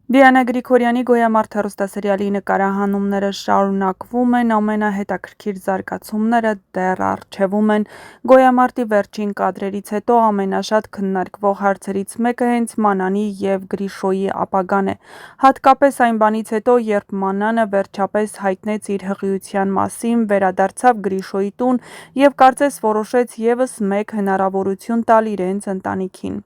Դիանա Գրիգորյանի «Գոյամարտ» հեռուստասերիալի նկարահանումները շարունակվում են, ամենահետաքրքիր զարգացումները դեռ առջևում են։ «Գոյամարտի» վերջին կադրերից հետո ամենաշատ քննարկվող հարցերից մեկը հենց Մանանի և Գրիշոյի ապագան է։ Հատկապես այն բանից հետո, երբ Մանանը վերջապես հայտնեց իր հղիության մասին, վերադարձավ Գրիշոյի տուն և կարծես որոշեց ևս մեկ հնարավորություն տալ իրենց ընտանիքին։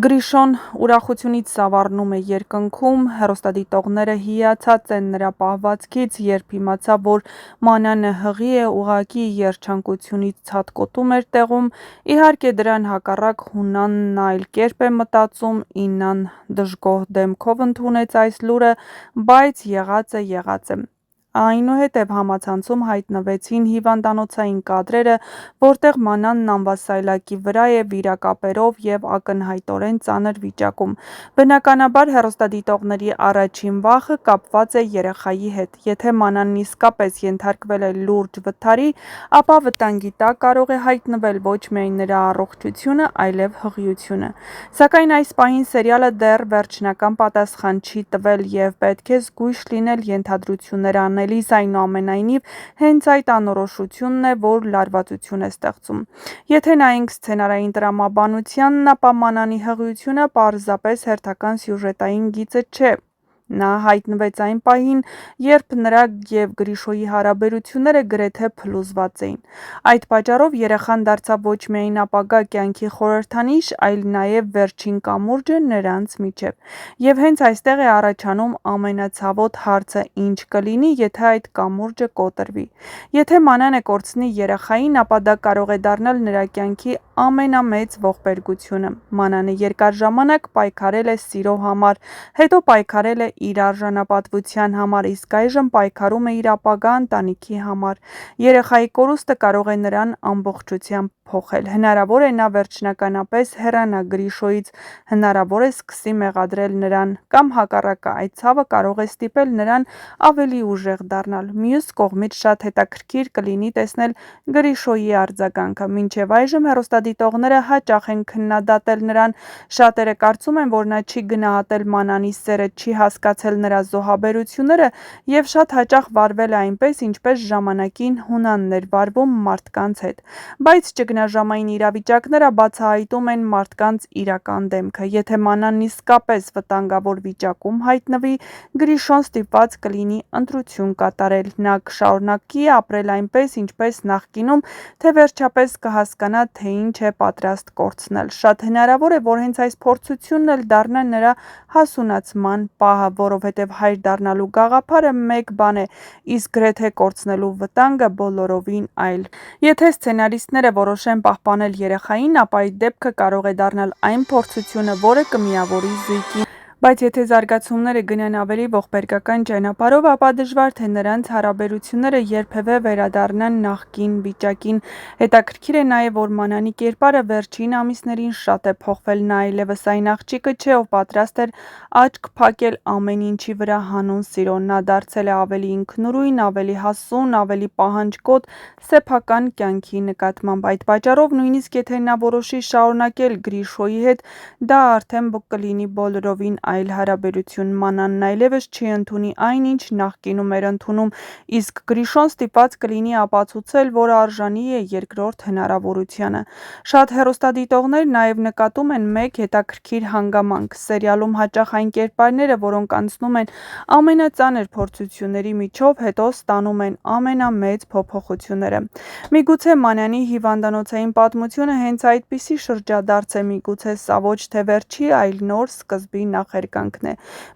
Գրիշոն ուրախությունից սավառնում է երկնքում, հեռուստադիտողները հիացած են նրա պահվածքից, երբ իմացավ, որ Մանանը հղի է, ուղղակի երջանկությունից ցատկոտում էր տեղում։ Իհարկե դրան հակառակ Հունանն այլ կերպ է մտածում, Իննան դժգոհ դեմքով ընդունեց այս լուրը, բայց եղածը եղած է։ Այնուհետև համացանցում հայտնվեցին հիվանդանոցային կադրերը, որտեղ Մանանն անվասայլակի վրա է, վիրակապերով և ակնհայտորեն ծանր վիճակում։ Բնականաբար հեռուստադիտողների առաջին վախը կապված է երեխայի հետ։ Եթե Մանանն իսկապես ենթարկվել է լուրջ վթարի, ապա վտանգի տակ կարող է հայտնվել ոչ միայն նրա առողջությունը, այլև հղիությունը։ Սակայն այս պահին սերիալը դեռ վերջնական պատասխան չի տվել և պետք է զգույշ լինել ենթադրություններ անելիս, այնուամենայնիվ հենց այդ անորոշությունն է, որ լարվածություն է ստեղծում։ Եթե նայենք սցենարային տրամաբանությանն, ապա Մանանի հղիությունը պարզապես հերթական սյուժետային գիծը չէ։ Նա հայտնվեց այն պահին, երբ նրա և Գրիշոյի հարաբերությունները գրեթե փլուզված էին։ Այդ պատճառով երեխան դարձավ ոչ միայն ապագա կյանքի խորհրդանիշ, այլ նաև վերջին կամուրջը նրանց միջև։ Եվ հենց այստեղ է առաջանում ամենացավոտ հարցը՝ ինչ կլինի, եթե այդ կամուրջը կոտրվի։ Եթե Մանանը կորցնի երեխային, ապա դա կարող է դառնալ նրա կյանքի ամենամեծ ողբերգությունը։ Մանանը երկար ժամանակ պայքարել է սիրո համար, հետո պայքարել է իր արժանապատվության համար, իսկ այժմ պայքարում է իր ապագա ընտանիքի համար։ Երեխայի կորուստը կարող է նրան ամբողջությամբ փոխել։ Հնարավոր է նա վերջնականապես հեռանա Գրիշոյից, հնարավոր է սկսի մեղադրել նրան, կամ հակառակը, այդ ցավը կարող է ստիպել նրան ավելի ուժեղ դառնալ։ Մյուս կողմից շատ հետաքրքիր կլինի տեսնել Գրիշոյի արձագանքը։ Մինչև այժմ հեռուստադիտողները հաճախ են քննադատել նրան։ Շատերը կարծում են, որ նա չի գնահատել Մանանի սերը, չի հասկացել նրա զոհաբերությունները և շատ հաճախ վարվել է այնպես, ինչպես ժամանակին Հունանն էր վարվում մարդկանց հետ։ Բայց ճգնաժամային իրավիճակները բացահայտում են մարդկանց իրական դեմքը։ Եթե Մանանն իսկապես վտանգավոր վիճակում հայտնվի, Գրիշոն ստիպված կլինի ընտրություն կատարել։ Նա կշարունակի ապրել այնպես, ինչպես նախկինում, թե վերջապես կհասկանա, թե ինչ է պատրաստ կորցնել։ Շատ հնարավոր է, որ հենց այս փորձությունն էլ դառնա նրա հասունացման պահը, որովհետև հայր դառնալու գաղափարը մեկ բան է, իսկ գրեթե կորցնելու վտանգը բոլորովին այլ։ Եթե սցենարիստները որոշեն պահպանել երեխային, ապա այդ դեպքը կարող է դառնալ այն փորձությունը, որը կմիավորի զույգին։ Բայց եթե զարգացումները գնան ավելի ողբերգական ճանապարհով, ապա դժվար թե նրանց հարաբերությունները երբևէ վերադառնան նախկին վիճակին։ Հետաքրքիր է նաև, որ Մանանի կերպարը վերջին ամիսներին շատ է փոխվել։ Նա այլևս այն աղջիկը չէ, ով պատրաստ էր աչք փակել ամեն ինչի վրա հանուն սիրո։ Նա դարձել է ավելի ինքնուրույն, ավելի հասուն, ավելի պահանջկոտ սեփական կյանքի նկատմամբ։ Այդ պատճառով նույնիսկ եթե նա որոշի շարունակել Գրիշոյի հետ, դա արդեն կլինի բոլորովին այլ հարաբերություն։ Մանանն այլևս չի ընդունի այն, ինչ նախկինում էր ընդունում, իսկ Գրիշոն ստիպված կլինի ապացուցել, որ արժանի է երկրորդ հնարավորությանը։ Շատ հեռուստադիտողներ նաև նկատում են մեկ հետաքրքիր հանգամանք։ Սերիալում հաճախ այն կերպարները, որոնք անցնում են ամենածանր փորձությունների միջով, հետո ստանում են ամենամեծ փոփոխությունները։ Միգուցե Մանանի հիվանդանոցային պատմությունը հենց այդպիսի շրջադարձ է, միգուցե սա ոչ թե վերջի, այլ նոր սկզբի նախերգանքն է։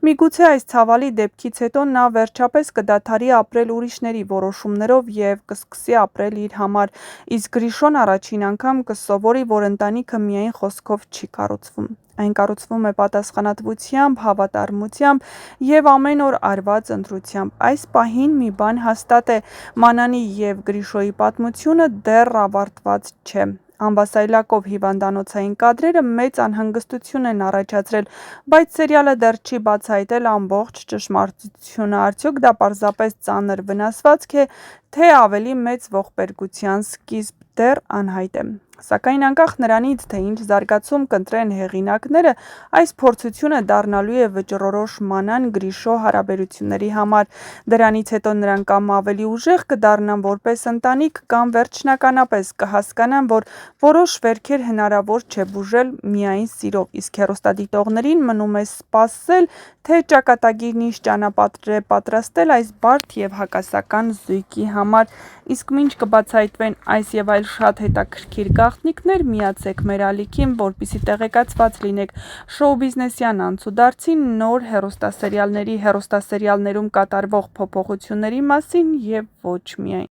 Միգուցե այս ցավալի դեպքից հետո նա վերջապես կդադարի ապրել ուրիշների որոշումներով և կսկսի ապրել իր համար, իսկ Գրիշոն առաջին անգամ կսովորի, որ ընտանիքը միայն խոսքով չի կառուցվում։ Այն կառուցվում է պատասխանատվությամբ, հավատարմությամբ և ամեն օր արված ընտրությամբ։ Այս պահին մի բան հաստատ է՝ Մանանի և Գրիշոյի պատմությունը դեռ ավարտված չէ։ Անվասայլակով հիվանդանոցային կադրերը մեծ անհանգստություն են առաջացրել, բայց սերիալը դեռ չի բացահայտել ամբողջ ճշմարտությունը։ Արդյոք դա պարզապես ծանր վնասվածք է, թե ավելի մեծ ողբերգության սկիզբ, դեռ անհայտ է։ Սակայն անկախ նրանից, թե ինչ զարգացում կընտրեն հեղինակները, այս փորձությունը դառնալու է վճռորոշ մանան Գրիշո հարաբերությունների համար։ Դրանից հետո նրանք կամ ավելի ուժեղ կդառնան որպես ընտանիք, կամ վերջնականապես կհասկանան, որ որոշ վերքեր հնարավոր չէ բուժել միայն սիրով, իսկ հեռուստադիտողներին մնում է սպասել, թե ճակատագիրն ինչ ճանապարհ է պատրաստել այս բարդ և հակասական զույգի համար։ Իսկ մինչ կբացահայտվեն այս և այլ շատ հետաքրքիր գաղտնիքներ, միացեք մեր ալիքին, որպեսզի տեղեկացված լինեք շոու-բիզնեսյան անցուդարձի, նոր հեռուստասերիալների, հեռուստասերիալներում կատարվող փոփոխությունների մասին և ոչ միայն։